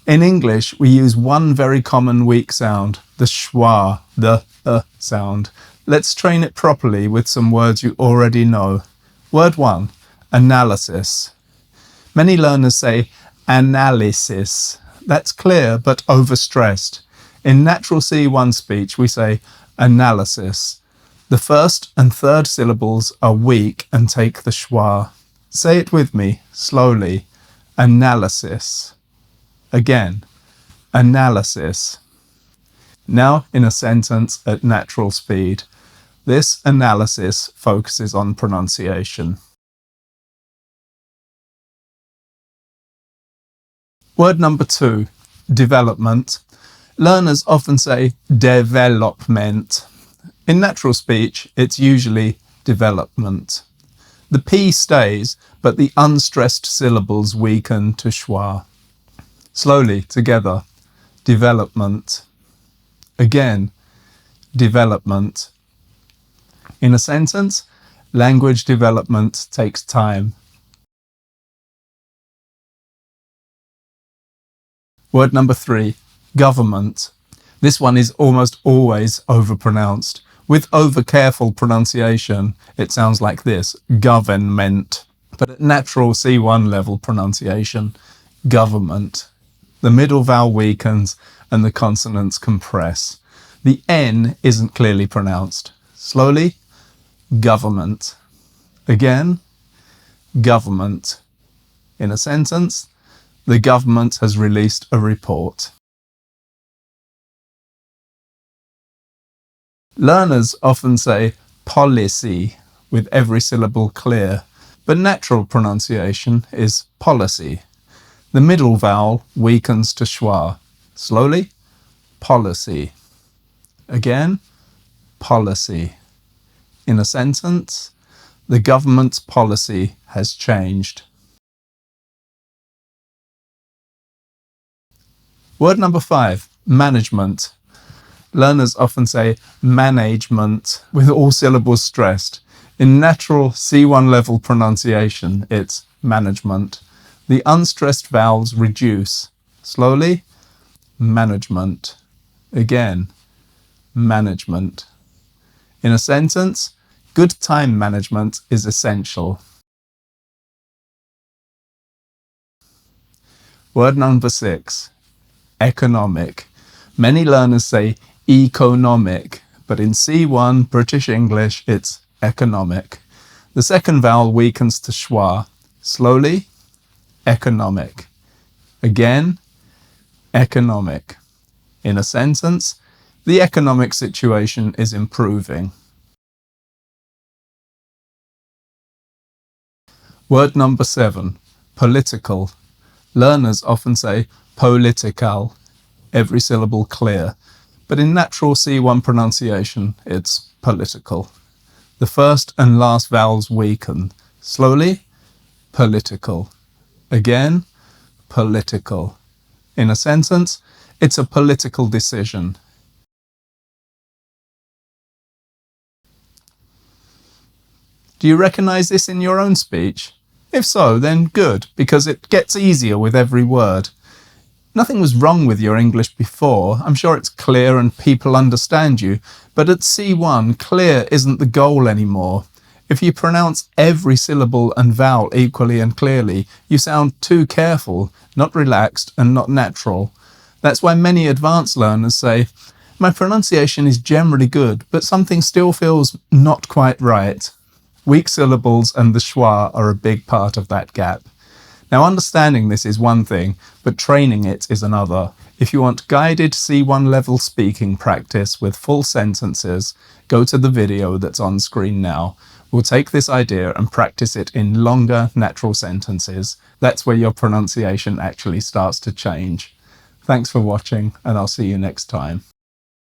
In English, we use one very common weak sound, the schwa, the sound. Let's train it properly with some words you already know. Word 1, analysis. Many learners say analysis. That's clear but overstressed. In natural C1 speech, we say analysis. The first and third syllables are weak and take the schwa. Say it with me, slowly. Analysis. Again, analysis. Now in a sentence at natural speed. This analysis focuses on pronunciation. Word number 2, development. Learners often say development. In natural speech, it's usually development. The P stays, but the unstressed syllables weaken to schwa. Slowly, together. Development. Again, development. In a sentence, language development takes time. Word number 3, government. This one is almost always overpronounced. With over-careful pronunciation, it sounds like this, government. But at natural C1 level pronunciation, government. The middle vowel weakens and the consonants compress. The N isn't clearly pronounced. Slowly, government. Again, government. In a sentence, the government has released a report. Learners often say policy with every syllable clear, but natural pronunciation is policy. The middle vowel weakens to schwa. Slowly, policy. Again, policy. In a sentence, the government's policy has changed. Word number 5, management. Learners often say management with all syllables stressed. In natural C1 level pronunciation, it's management. The unstressed vowels reduce. Slowly, management. Again, management. In a sentence, good time management is essential. Word number 6, economic. Many learners say economic, but in C1 British English, it's economic. The second vowel weakens to schwa. Slowly, economic. Again, economic. In a sentence, the economic situation is improving. Word number 7, political. Learners often say political, every syllable clear, but in natural C1 pronunciation, it's political. The first and last vowels weaken. Slowly, political. Again, political. In a sentence, it's a political decision. Do you recognize this in your own speech? If so, then good, because it gets easier with every word. Nothing was wrong with your English before. I'm sure it's clear and people understand you, but at C1, clear isn't the goal anymore. If you pronounce every syllable and vowel equally and clearly, you sound too careful, not relaxed and not natural. That's why many advanced learners say, my pronunciation is generally good, but something still feels not quite right. Weak syllables and the schwa are a big part of that gap. Now, understanding this is one thing, but training it is another. If you want guided C1 level speaking practice with full sentences, go to the video that's on screen now. We'll take this idea and practice it in longer natural sentences. That's where your pronunciation actually starts to change. Thanks for watching, and I'll see you next time.